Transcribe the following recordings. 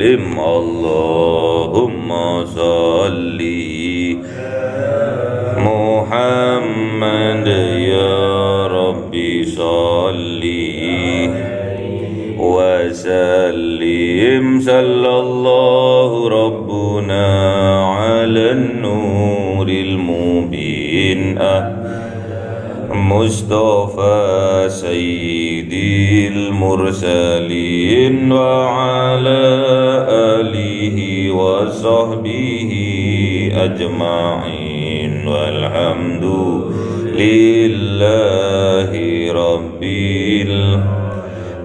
وسلم اللهم صل محمد يا ربي صل وسلم صلى الله ربنا على النور المبين مصطفى سيدي المرسلين وعلى آله وصحبه أجمعين والحمد لله رب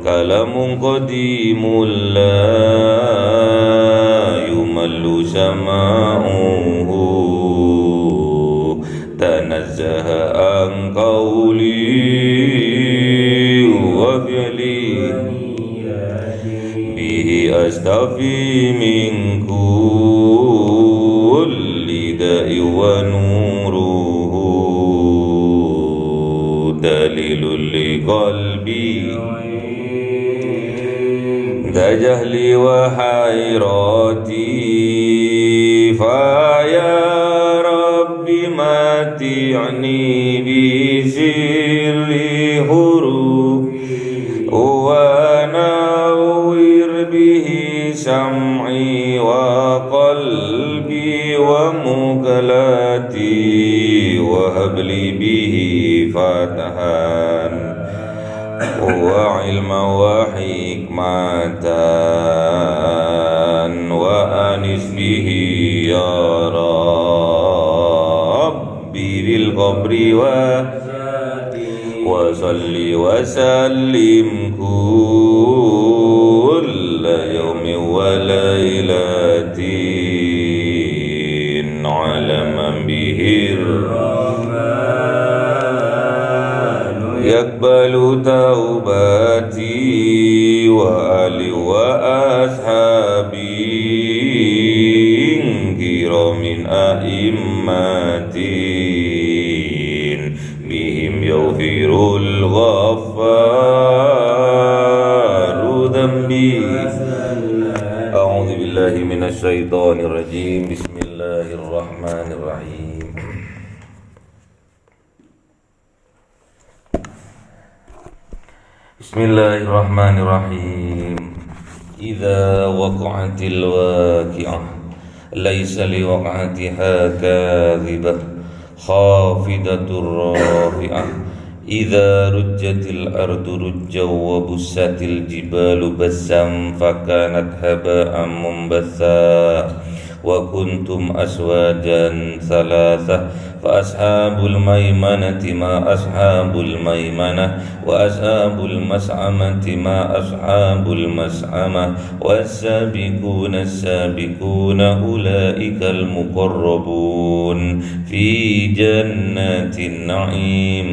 كلام قديم لا يمل سماؤه تنزه عن قولي وفعلي به أستفي من كل داء ونوره دليل لقلبي ذا جهلي وحيراتي فيا ربي متعني بسر حروف ونور به سمعي وقلبي ومقلتي وهب لي به فتحا وعلما وحكمة وأنس به يا ربي بالقبر وصل وسلم كل يوم وليلة على من به يقبل توبتي وآل وأصحابي كرام أئمتين بهم يغفر الغفار ذنبي أعوذ بالله من الشيطان الرجيم بسم الله الرحمن الرحيم Bismillahirrahmanirrahim. Idza waqa'atil waqi'ah laisa liwaqa'atiha kadhibah khafidatur rafi'ah idza rujjatil ardu rujjaw wa bussatil jibalu bassam fakanat haba'an mumbatha wa kuntum aswajan thalatha fa ashabul maimanati ma ashabul maimanah wa ashabul mas'amati ma ashabul mas'amah was-sabiquna as-sabiquna ulaikal muqarrabun fi jannatin na'im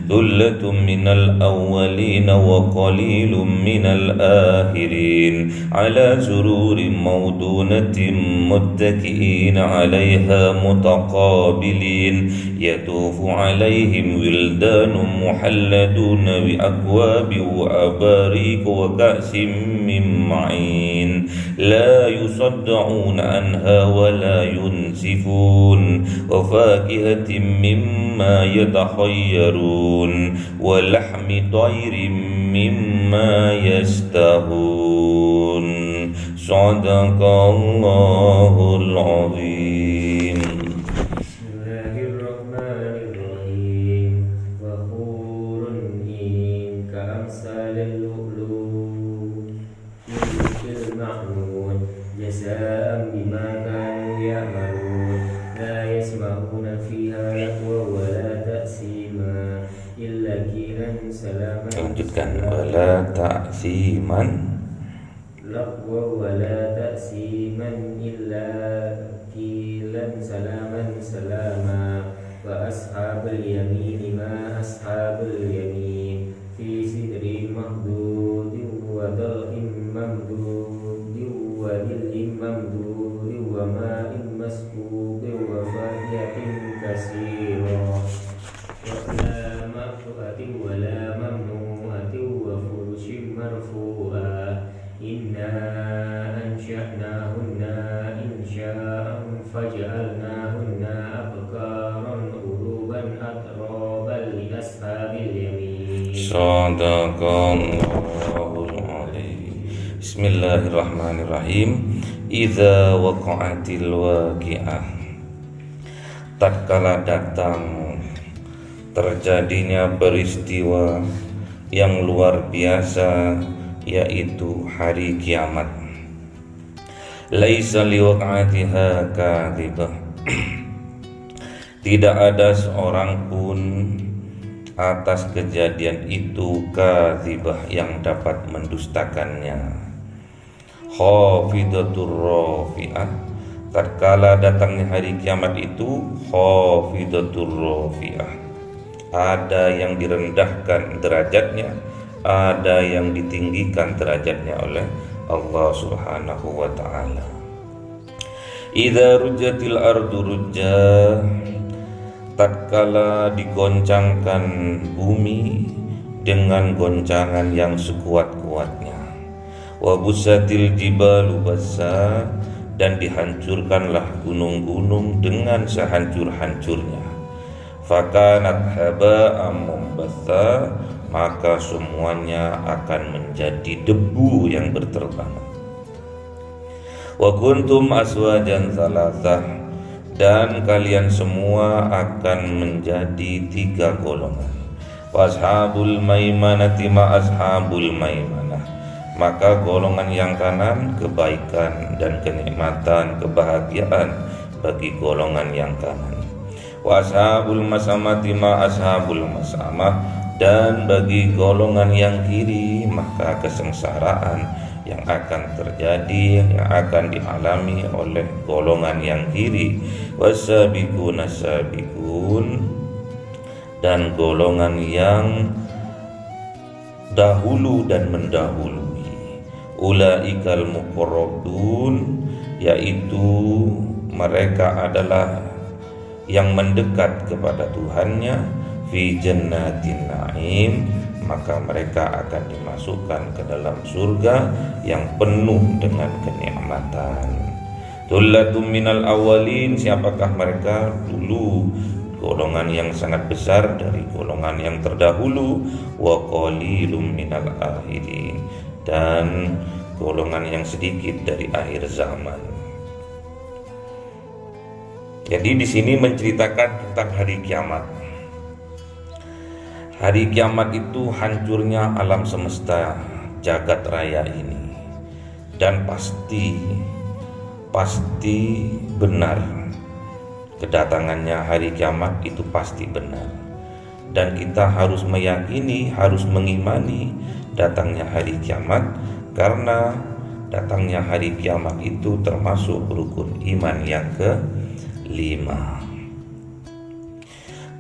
thullatun minal awwalin wa qalilun minal akhirin ala sururin mawdunatin متكئين عليها متقابلين يطوف عليهم ولدان محلدون بأكواب وأباريق وكأس من معين لا يصدعون عنها ولا ينزفون وفاكهة مما يتخيرون ولحم طير مما يشتهون صدق الله العظيم. Bismillahirrahmanirrahim. Wa hurun in ka'amsalil lu'lu' fil ma'mun jazaa'an bima kanu ya'malun la yasma'una fiha lagwa wa la ta'sima illa kiran salaman. Lanjutkan wala ta'siman lagwa wa la ta'siman illa kilan salaman salama wa ashabul yamin ma ashabul yamin fi sidrin mahdudin wa dalhin mamdudin wa dhillin mamdudin wa ma'in masqubin wa fakihatin katsira wa la maqtu'atin wa la mamnu'atin wa furushin marfu'ah inna ansha'na Shadaqallahul adzim. Bismillahirrahmanirrahim. Idza waqa'atil waqi'ah. Tatkala datang terjadinya peristiwa yang luar biasa, yaitu hari kiamat. Laisa liwaqa'atiha kadhibah. Tidak ada seorang pun atas kejadian itu kadzibah yang dapat mendustakannya. Khafidatur rafi'ah. Tatkala datangnya hari kiamat itu, khafidatur rafi'ah, ada yang direndahkan derajatnya, ada yang ditinggikan derajatnya oleh Allah Subhanahu wa ta'ala. Idza rujjatil ardu rujja. Tatkala digoncangkan bumi dengan goncangan yang sekuat-kuatnya. Wa busatil jibalu bassa. Dan dihancurkanlah gunung-gunung dengan sehancur-hancurnya. Fakanat haba'am mumbatha. Maka semuanya akan menjadi debu yang berterbangan. Wa kuntum aswajan thalathah. Dan kalian semua akan menjadi 3 golongan. Washabul maimanati ma ashabul maimanah. Maka golongan yang kanan kebaikan dan kenikmatan, kebahagiaan bagi golongan yang kanan. Washabul masamati ma ashabul masamah. Dan bagi golongan yang kiri maka kesengsaraan yang akan terjadi, yang akan dialami oleh golongan yang kiri. Wasabiqun asabiqun. Dan golongan yang dahulu dan mendahului. Ulaikal muqarrabun. Yaitu mereka adalah yang mendekat kepada Tuhannya. Fi jannatin na'im. Maka mereka akan dimasukkan ke dalam surga yang penuh dengan kenikmatan. Thullatum minal awwalin. Siapakah mereka? Dulu golongan yang sangat besar dari golongan yang terdahulu. Wa qalilum minal akhirin. Dan golongan yang sedikit dari akhir zaman. Jadi di sini menceritakan tentang hari kiamat. Hari kiamat itu hancurnya alam semesta jagat raya ini. Dan pasti benar. Kedatangannya hari kiamat itu pasti benar. Dan kita harus meyakini, harus mengimani datangnya hari kiamat. Karena datangnya hari kiamat itu termasuk rukun iman yang ke-5.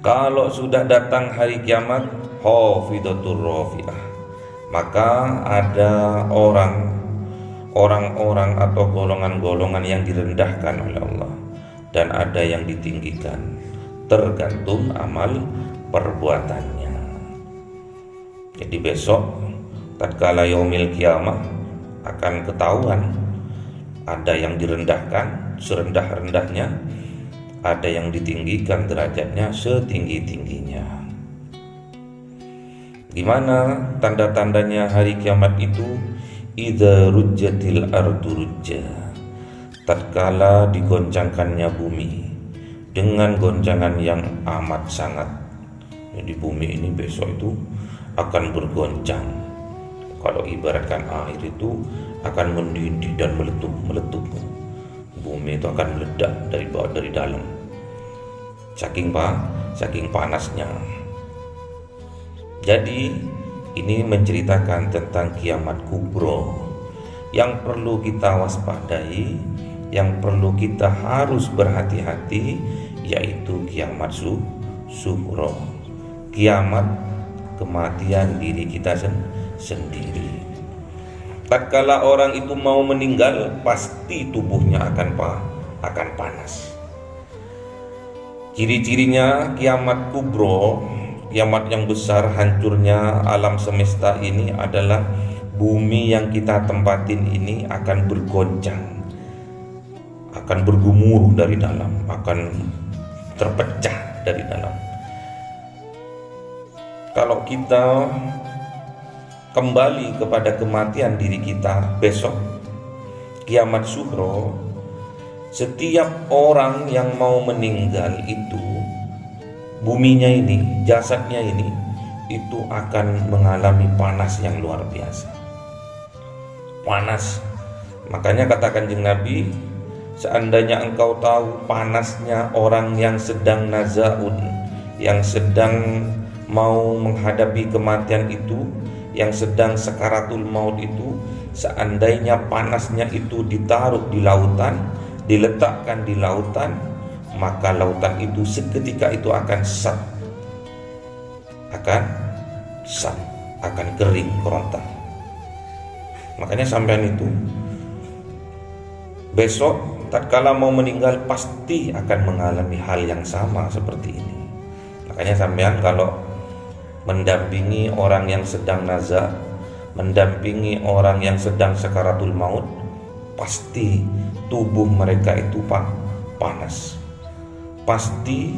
Kalau sudah datang hari kiamat, khafidatur rafi'ah, maka ada orang-orang atau golongan-golongan yang direndahkan oleh Allah dan ada yang ditinggikan, tergantung amal perbuatannya. Jadi besok tatkala yaumil kiamah akan ketahuan, ada yang direndahkan serendah-rendahnya, ada yang ditinggikan derajatnya setinggi-tingginya. Gimana tanda-tandanya hari kiamat itu? Idza rujjatil ardu rujja. Tatkala digoncangkannya bumi dengan goncangan yang amat sangat. Jadi bumi ini besok itu akan bergoncang. Kalau ibaratkan air itu akan mendidih dan meletup. Bumi itu akan meledak dari bawah, dari dalam. Saking panasnya. Jadi ini menceritakan tentang kiamat kubro yang perlu kita waspadai, yang perlu kita harus berhati-hati, yaitu kiamat sughro, kiamat kematian diri kita sendiri. Tatkala orang itu mau meninggal, pasti tubuhnya akan panas. Ciri-cirinya kiamat kubro, kiamat yang besar, hancurnya alam semesta ini adalah bumi yang kita tempatin ini akan bergoncang, akan bergemuruh dari dalam, akan terpecah dari dalam. kalau kita kembali kepada kematian diri kita besok kiamat sughra, setiap orang yang mau meninggal itu, buminya ini, jasadnya ini, itu akan mengalami panas yang luar biasa. Panas. Makanya kata Kanjeng Nabi, seandainya engkau tahu panasnya orang yang sedang nazaun, yang sedang mau menghadapi kematian itu, yang sedang sakaratul maut itu, seandainya panasnya itu ditaruh di lautan, diletakkan di lautan, maka lautan itu seketika itu akan akan kering kerontang. Makanya sampean itu besok tatkala mau meninggal pasti akan mengalami hal yang sama seperti ini. Makanya sampean kalau mendampingi orang yang sedang nazar, mendampingi orang yang sedang sakaratul maut, pasti tubuh mereka itu panas. Pasti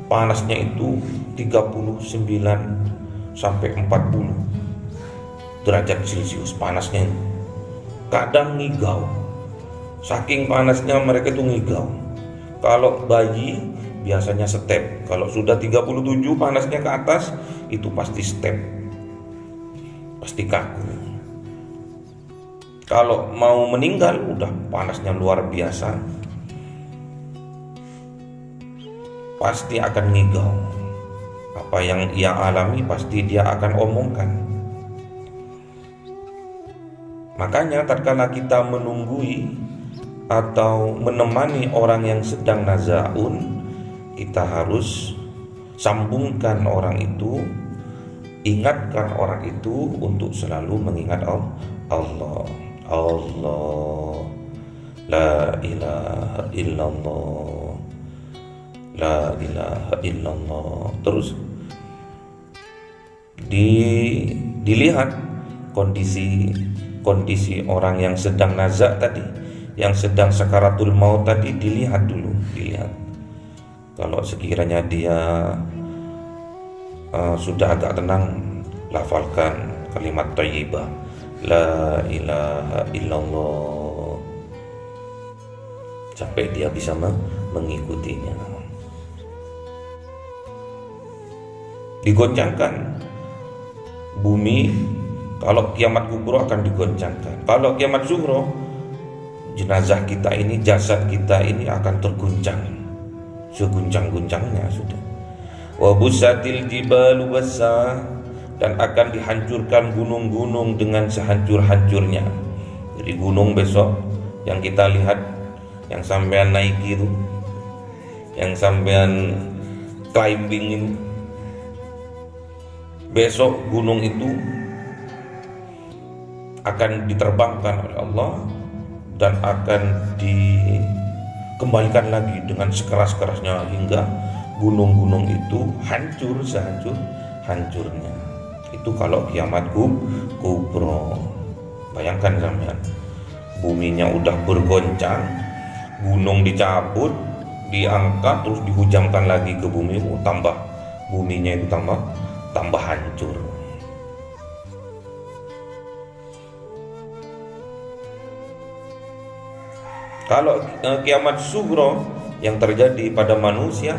panasnya itu 39 sampai 40 derajat Celcius panasnya. Kadang ngigau. Saking panasnya mereka itu ngigau. Kalau bayi biasanya step. Kalau sudah 37 panasnya ke atas, itu pasti step. Pasti kaku. Kalau mau meninggal udah panasnya luar biasa, pasti akan ngigau. Apa yang ia alami pasti dia akan omongkan. Makanya tatkala kita menunggui atau menemani orang yang sedang nazaun, kita harus sambungkan orang itu, ingatkan orang itu untuk selalu mengingat Allah. Allah, la ilaha illallah, la ilaha illallah. Terus dilihat kondisi orang yang sedang nazak tadi, yang sedang sakaratul maut tadi, dilihat dulu. Kalau sekiranya dia sudah agak tenang, lafalkan kalimat thayyibah, la ilaha illallah, sampai dia bisa mengikutinya. Digoncangkan bumi, kalau kiamat kubro akan digoncangkan. Kalau kiamat sughra, jenazah kita ini, jasad kita ini akan terguncang seguncang-guncangnya sudah. Wa busatil jibalu bassa, dan akan dihancurkan gunung-gunung dengan sehancur-hancurnya. Jadi gunung besok yang kita lihat, yang sampean naiki itu, yang sampean climbing, besok gunung itu akan diterbangkan oleh Allah dan akan dikembalikan lagi dengan sekeras-kerasnya hingga gunung-gunung itu hancur sehancur-hancurnya. Itu kalau kiamat kubro. Bayangkan sampean, buminya udah bergoncang, gunung dicabut, diangkat, terus dihujamkan lagi ke bumi, tambah buminya itu tambah hancur. Kalau kiamat sughra yang terjadi pada manusia,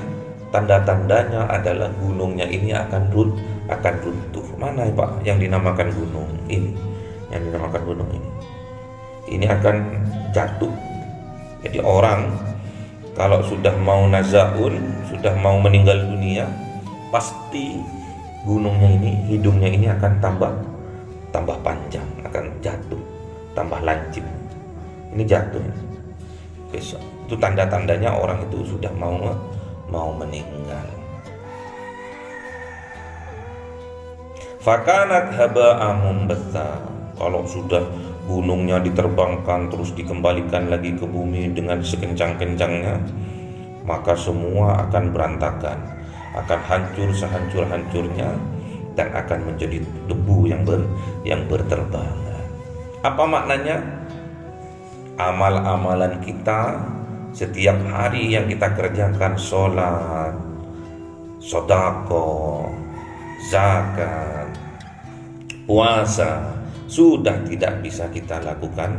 tanda-tandanya adalah gunungnya ini akan runtuh. Mana ya Pak yang dinamakan gunung ini? Yang dinamakan gunung ini akan jatuh. Jadi orang kalau sudah mau nazaun, sudah mau meninggal dunia, pasti gunungnya ini, hidungnya ini akan tambah panjang, akan jatuh, tambah lancip. Ini jatuh besok. Itu tanda-tandanya orang itu sudah mau meninggal. Fakanat haba'an mumbassa. Kalau sudah gunungnya diterbangkan terus dikembalikan lagi ke bumi dengan sekencang-kencangnya, maka semua akan berantakan, akan hancur sehancur-hancurnya, dan akan menjadi debu yang berterbangan. Apa maknanya? Amal-amalan kita setiap hari yang kita kerjakan, sholat, sedekah, zakat, puasa sudah tidak bisa kita lakukan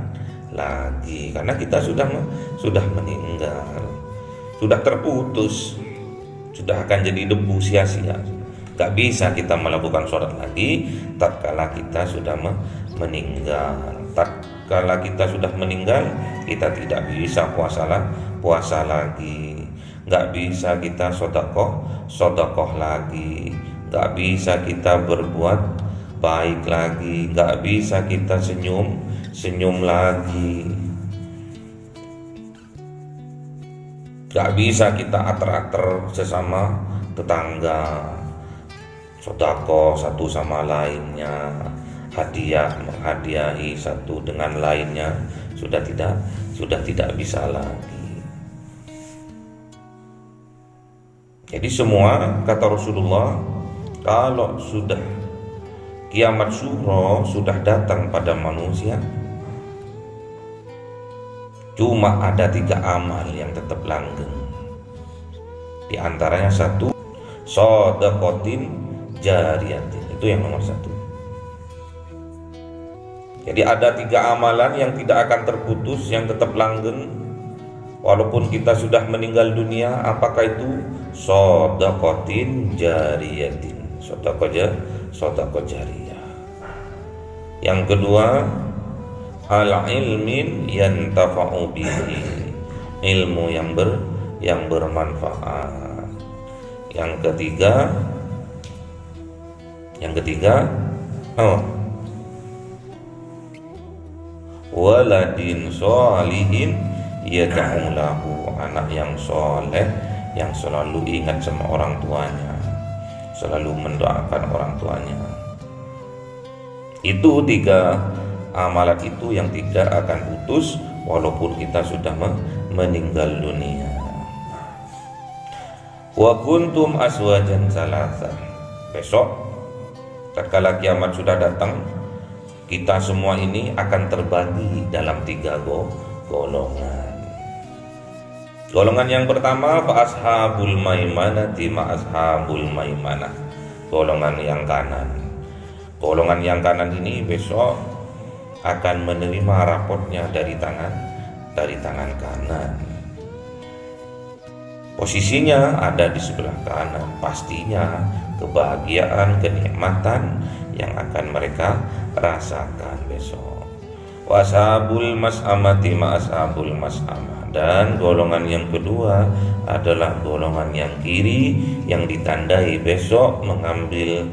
lagi karena kita sudah meninggal, sudah terputus, sudah akan jadi debu sia-sia. Gak bisa kita melakukan sholat lagi tatkala kita sudah meninggal. Tatkala kita sudah meninggal, kita tidak bisa puasa lagi. Gak bisa kita sodakoh lagi. Gak bisa kita berbuat baik lagi. Gak bisa kita senyum lagi. Gak bisa kita ater-ater sesama tetangga, sedekah satu sama lainnya, hadiah menghadiahi satu dengan lainnya, sudah tidak bisa lagi. Jadi semua, kata Rasulullah, kalau sudah kiamat sughra sudah datang pada manusia, cuma ada 3 amal yang tetap langgeng. Di antaranya satu, shadaqatin jariyatin, itu yang nomor 1. Jadi ada 3 amalan yang tidak akan terputus, yang tetap langgeng walaupun kita sudah meninggal dunia. Apakah itu? Shadaqatin jariyatin, sedekah jariyah. Yang kedua, al-ilmin yantafa'u bihi, ilmu yang bermanfaat. Yang ketiga, waladin sholihin yad'u lahu, anak yang soleh yang selalu ingat sama orang tuanya, selalu mendoakan orang tuanya. Itu 3 amalan itu yang tidak akan putus walaupun kita sudah meninggal dunia. Wa kuntum aswajan salasa, besok tatkala kiamat sudah datang, kita semua ini akan terbagi dalam 3 golongan. Golongan yang pertama, fa ashabul maimanati ma ashabul maimanah, golongan yang kanan. Golongan yang kanan ini besok akan menerima rapotnya dari tangan kanan. Posisinya ada di sebelah kanan, pastinya kebahagiaan, kenikmatan yang akan mereka rasakan besok. Washabul mas'amati ma ashabul mas'amah, dan golongan yang kedua adalah golongan yang kiri yang ditandai besok mengambil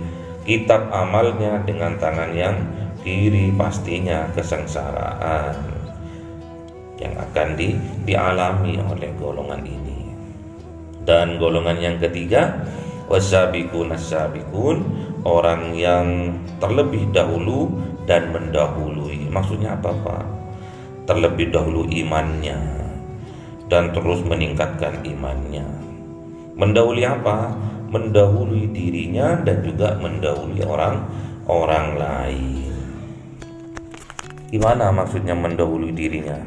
kitab amalnya dengan tangan yang kiri, pastinya kesengsaraan yang akan dialami oleh golongan ini. Dan golongan yang ketiga, wasabiqun as-sabiqun, orang yang terlebih dahulu dan mendahului. Maksudnya apa Pak? Terlebih dahulu imannya dan terus meningkatkan imannya. Mendahului apa? Mendahului dirinya dan juga mendahului orang lain. Gimana maksudnya mendahului dirinya?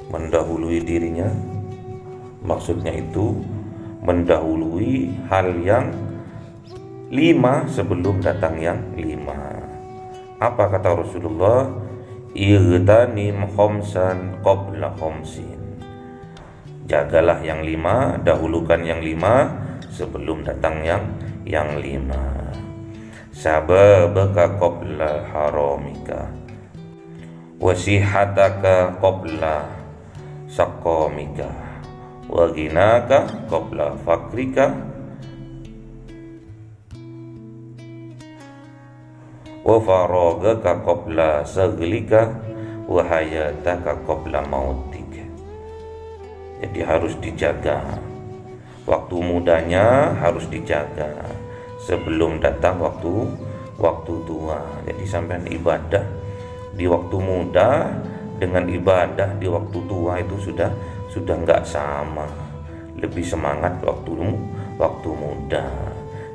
Mendahului dirinya maksudnya itu mendahului hal yang 5 sebelum datang yang 5. Apa kata Rasulullah? Igtanim khomsan qabla khomsin, jagalah yang 5, dahulukan yang 5 sebelum datang yang 5. Sababaka qabla haramika, wasihataka qabla saqamika, wa ghinaka qabla fakrika, wa faragaka qabla saglika, wa hayataka qabla mautika. Jadi harus dijaga, waktu mudanya harus dijaga sebelum datang waktu tua. Jadi sampai ibadah di waktu muda dengan ibadah di waktu tua itu sudah nggak sama. Lebih semangat waktu muda.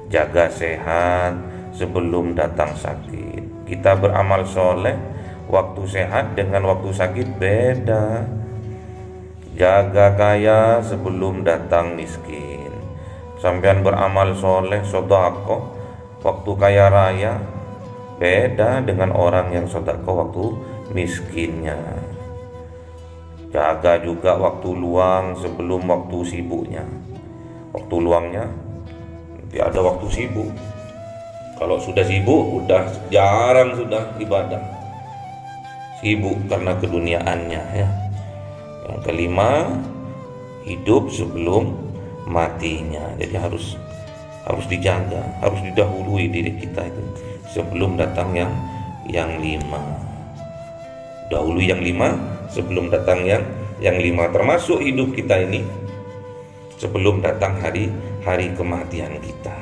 Jaga sehat sebelum datang sakit. Kita beramal soleh waktu sehat dengan waktu sakit beda. Jaga kaya sebelum datang miskin. sampean beramal soleh, sedekah waktu kaya raya, beda dengan orang yang sedekah waktu miskinnya. Jaga juga waktu luang sebelum waktu sibuknya. Waktu luangnya nanti ada waktu sibuk. Kalau sudah sibuk, udah jarang sudah ibadah. Sibuk karena keduniaannya ya. Yang kelima, hidup sebelum matinya. Jadi harus dijaga, harus didahului diri kita itu sebelum datang yang lima. Dahulu yang lima sebelum datang yang lima, termasuk hidup kita ini sebelum datang hari kematian kita.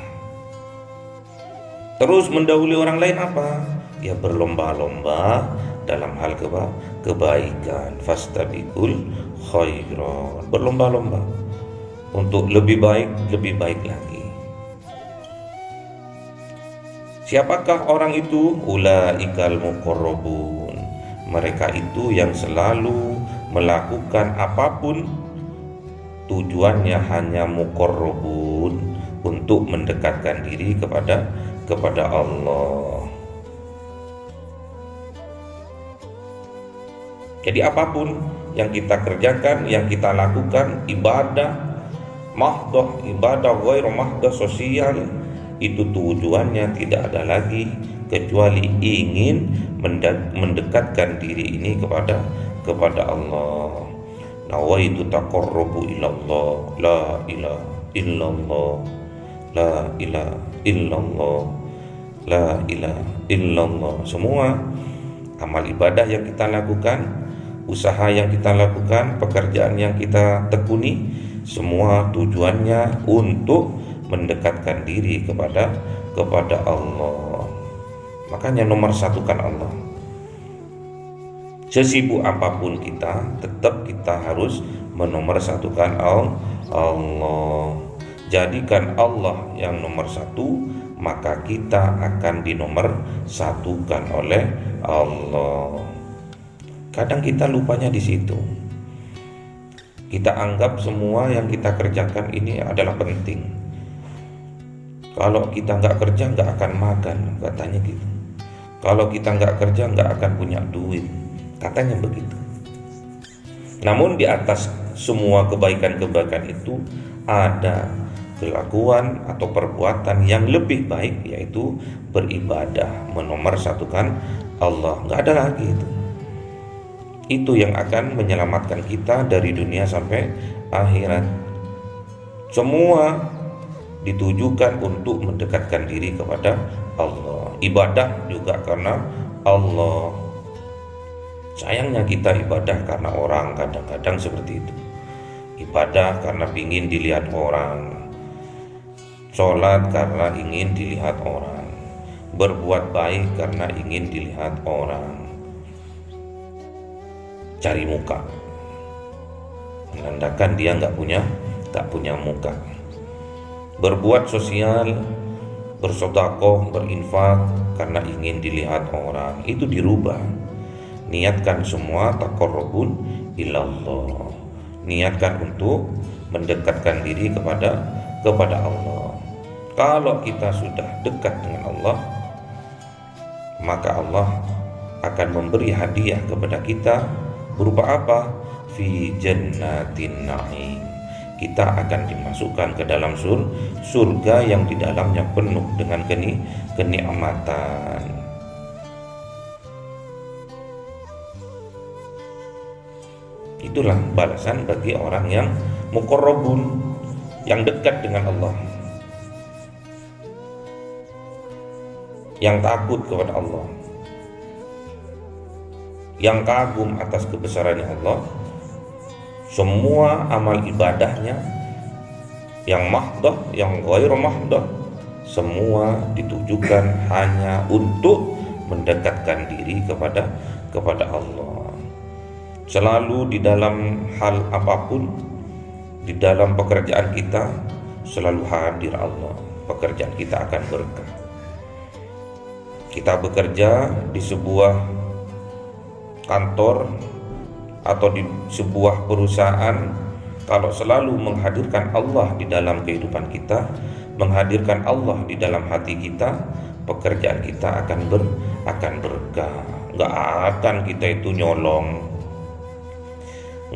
Terus mendahului orang lain apa? Ya berlomba-lomba dalam hal kebaikan. Fastabiqul khairat, berlomba-lomba untuk lebih baik lagi. Siapakah orang itu? Ulaikal muqarrabun. Mereka itu yang selalu melakukan apapun tujuannya hanya muqarrabun, untuk mendekatkan diri kepada Allah. Jadi apapun yang kita kerjakan, yang kita lakukan, ibadah mahdoh, ibadah ghairu mahdoh, sosial, itu tujuannya tidak ada lagi kecuali ingin mendekatkan diri ini kepada Allah. Nawaitu taqarrubu ilallah, la ilaha illallah, la ilaha illallah, la ilaha illallah. Semua amal ibadah yang kita lakukan, usaha yang kita lakukan, pekerjaan yang kita tekuni, semua tujuannya untuk mendekatkan diri kepada Allah. Makanya nomor satukan Allah. Sesibuk apapun kita, tetap kita harus menomorsatukan Allah. Jadikan Allah yang nomor satu, maka kita akan dinomorsatukan oleh Allah. Kadang kita lupanya di situ. Kita anggap semua yang kita kerjakan ini adalah penting. Kalau kita nggak kerja nggak akan makan, katanya gitu. Kalau kita nggak kerja nggak akan punya duit, katanya begitu. Namun di atas semua kebaikan-kebaikan itu ada kelakuan atau perbuatan yang lebih baik, yaitu beribadah, menomorsatukan Allah. Nggak ada lagi itu. Itu yang akan menyelamatkan kita dari dunia sampai akhirat. Semua ditujukan untuk mendekatkan diri kepada Allah. Ibadah juga karena Allah. Sayangnya kita ibadah karena orang, kadang-kadang seperti itu. Ibadah karena ingin dilihat orang, sholat karena ingin dilihat orang, berbuat baik karena ingin dilihat orang, cari muka, menandakan dia nggak punya muka. Berbuat sosial, bersedekah, berinfak karena ingin dilihat orang, itu dirubah. Niatkan semua taqarrubun ilallah. Niatkan untuk mendekatkan diri kepada Allah. Kalau kita sudah dekat dengan Allah, maka Allah akan memberi hadiah kepada kita berupa apa? Fi jannatin na'im. Kita akan dimasukkan ke dalam surga yang di dalamnya penuh dengan kenikmatan. Itulah balasan bagi orang yang muqarrabun, yang dekat dengan Allah, yang takut kepada Allah, yang kagum atas kebesarannya Allah. Semua amal ibadahnya yang mahdoh, yang ghairu mahdoh, semua ditujukan hanya untuk mendekatkan diri kepada Allah. Selalu di dalam hal apapun, di dalam pekerjaan kita selalu hadir Allah. Pekerjaan kita akan berkah. Kita bekerja di sebuah kantor atau di sebuah perusahaan Kalau selalu menghadirkan Allah di dalam kehidupan kita, menghadirkan Allah di dalam hati kita, pekerjaan kita akan berkah. Nggak akan kita itu nyolong,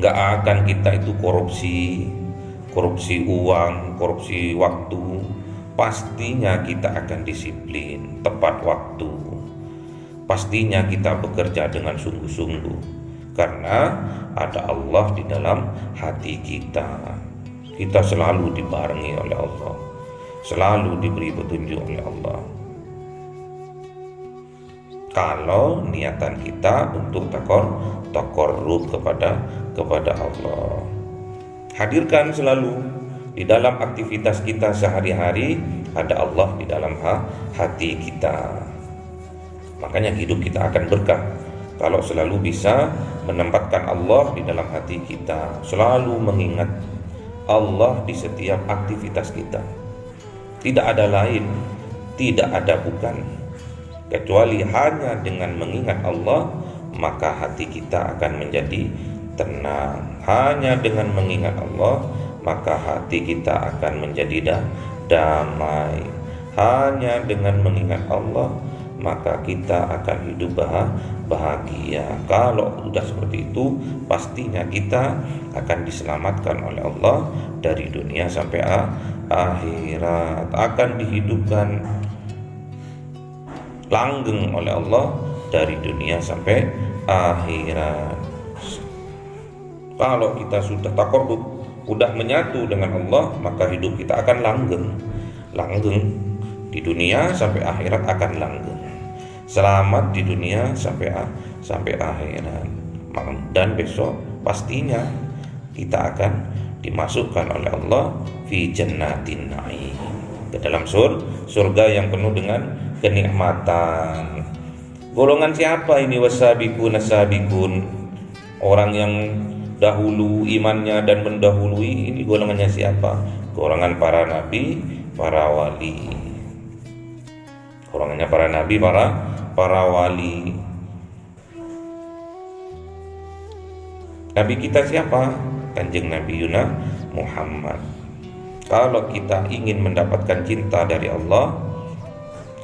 nggak akan kita itu korupsi uang, korupsi waktu. Pastinya kita akan disiplin, tepat waktu. Pastinya kita bekerja dengan sungguh-sungguh, karena ada Allah di dalam hati kita. Kita selalu dibarengi oleh Allah, selalu diberi petunjuk oleh Allah. Kalau niatan kita untuk takorrub kepada Allah, hadirkan selalu di dalam aktivitas kita sehari-hari, ada Allah di dalam hati kita. Makanya hidup kita akan berkah kalau selalu bisa menempatkan Allah di dalam hati kita, selalu mengingat Allah di setiap aktivitas kita. Tidak ada lain, tidak ada bukan, kecuali hanya dengan mengingat Allah, maka hati kita akan menjadi tenang. Hanya dengan mengingat Allah, maka hati kita akan menjadi damai. Hanya dengan mengingat Allah, maka kita akan hidup bahagia. Kalau sudah seperti itu, pastinya kita akan diselamatkan oleh Allah dari dunia sampai akhirat, akan dihidupkan langgeng oleh Allah dari dunia sampai akhirat. Kalau kita sudah takorrub, sudah menyatu dengan Allah, maka hidup kita akan langgeng di dunia sampai akhirat, akan langgeng, selamat di dunia sampai akhirat. Dan besok pastinya kita akan dimasukkan oleh Allah fi jannatin na'im, ke dalam surga yang penuh dengan kenikmatan. Golongan siapa ini wasabiqun as-sabiqun? Orang yang dahulu imannya dan mendahului, ini golongannya siapa? Golongan para nabi, para wali. Golongannya para nabi, para wali. Nabi kita siapa? Kanjeng Nabi Muhammad. Kalau kita ingin mendapatkan cinta dari Allah,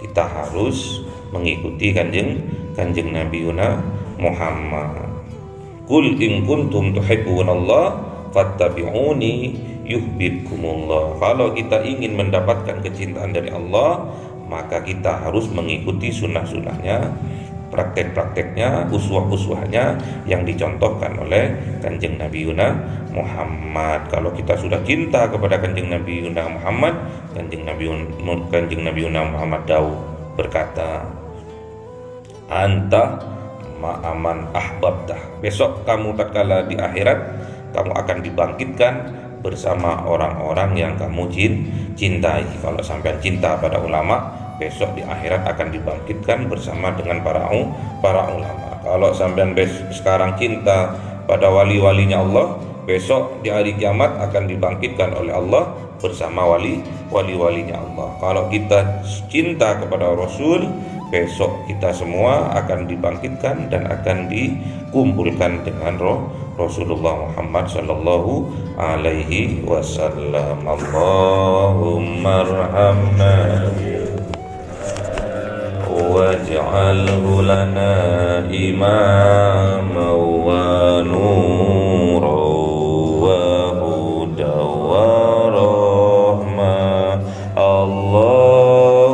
kita harus mengikuti kanjeng Nabi Muhammad. Qul in kuntum tuhibbunallah fattabi'uni yuhibbukumullah. Kalau kita ingin mendapatkan kecintaan dari Allah, maka kita harus mengikuti sunnah-sunnahnya, praktek-prakteknya, uswah-uswahnya yang dicontohkan oleh kanjeng Nabi Muhammad. Kalau kita sudah cinta kepada kanjeng Nabi Muhammad, kanjeng Nabi Muhammad Daud berkata, anta ma'aman ahbabtah. Besok kamu tatkala di akhirat, kamu akan dibangkitkan bersama orang-orang yang kamu cintai. Kalau sampai cinta pada ulama, besok di akhirat akan dibangkitkan bersama dengan para ulama. Kalau sampai sekarang cinta pada wali-walinya Allah, besok di hari kiamat akan dibangkitkan oleh Allah bersama wali-walinya Allah. Kalau kita cinta kepada Rasul, besok kita semua akan dibangkitkan dan akan dikumpulkan dengan Rasulullah Muhammad sallallahu alaihi wasallam. Allahumma arhamna waj'alhu lana imama wa nura wa huda wa rahma. Allahumma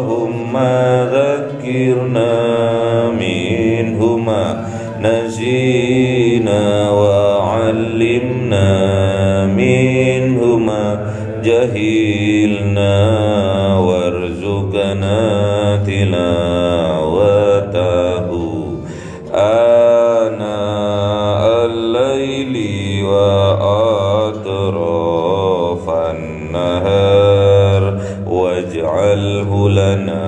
dhakkirna minhuma nasina wa 'allimna minhuma jahilna warzuqna tilawatahu ana al-laili wa atrafan nahar waj'alhu lana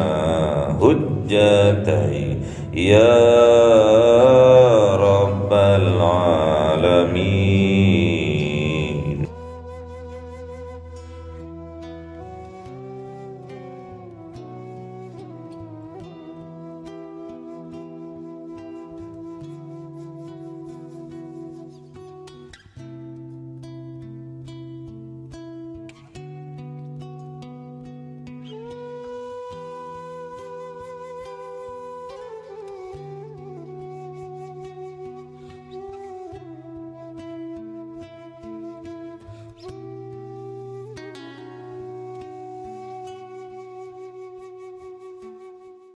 hujjatai ya